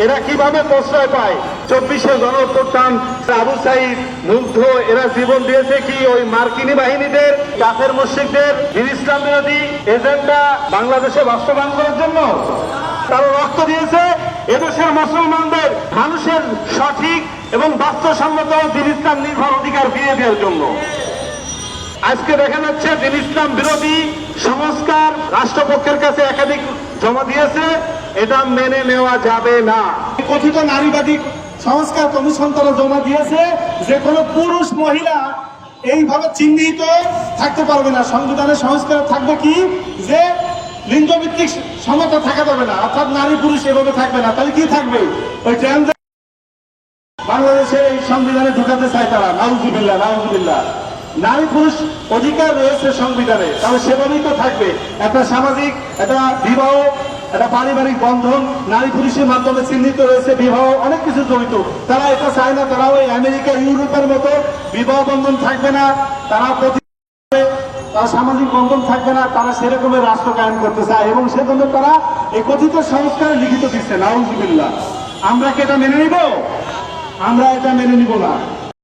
এরা কিভাবে প্রশ্রয় পায়? 24শে গণঅভ্যুত্থান, আবু সাইদ, মুগ্ধ, এরা জীবন দিয়েছে কি ওই মার্কিনী বাহিনীদের, কাফের মুশরিকদের ইসলাম বিরোধী এজেন্ডা বাংলাদেশে বাস্তবায়ন করার জন্য? তারা রক্ত দিয়েছে এদেশের মুসলমানদের মানুষের সঠিক এবং বাস্তবসম্মত দ্বীন ইসলাম নির্ভর অধিকার ফিরিয়ে দেওয়ার জন্য। আজকে দেখা যাচ্ছে দ্বীন ইসলাম বিরোধী সংস্কার রাষ্ট্রপক্ষের কাছে একাধিক জমা দিয়েছে, এটা মেনে নেওয়া যাবে না। কথিত নারীবাদী সংস্কার কমিশন তারা জমা দিয়েছে যে কোনো পুরুষ মহিলা এইভাবে চিহ্নিত থাকতে পারবে না। সংবিধানের সংস্কার থাকবে কি যে লিঙ্গভিত্তিক সমতা থাকা যাবে না, অর্থাৎ নারী পুরুষ এভাবে থাকবে না। তাহলে কি থাকবে? ওই ট্রান্সজেন্ডার বাংলাদেশে এই সংবিধানে ঢুকাতে চায় তারা। নাউজুবিল্লাহ, নাউজুবিল্লাহ। নারী পুরুষ অধিকার রয়েছে সংবিধানে, তাহলে সেভাবেই তো থাকবে। একটা সামাজিক, একটা বিবাহ, একটা পারিবারিক বন্ধন নারী পুরুষের মাধ্যমে চিহ্নিত রয়েছে, বিবাহ অনেক কিছু জড়িত। তারা এটা চায় না, তারা ওই আমেরিকা ইউরোপের মতো বিবাহ বন্ধন থাকবে না, তারা তার সামাজিক বন্ধন থাকবে না, তারা সেরকমের রাষ্ট্র কায়েম করতে চায় এবং সেজন্য তারা এই কথিত সংস্কারে লিখিত দিচ্ছে। নাউজুবিল্লাহ। আমরা কি এটা মেনে নিব? আমরা এটা মেনে নিব না।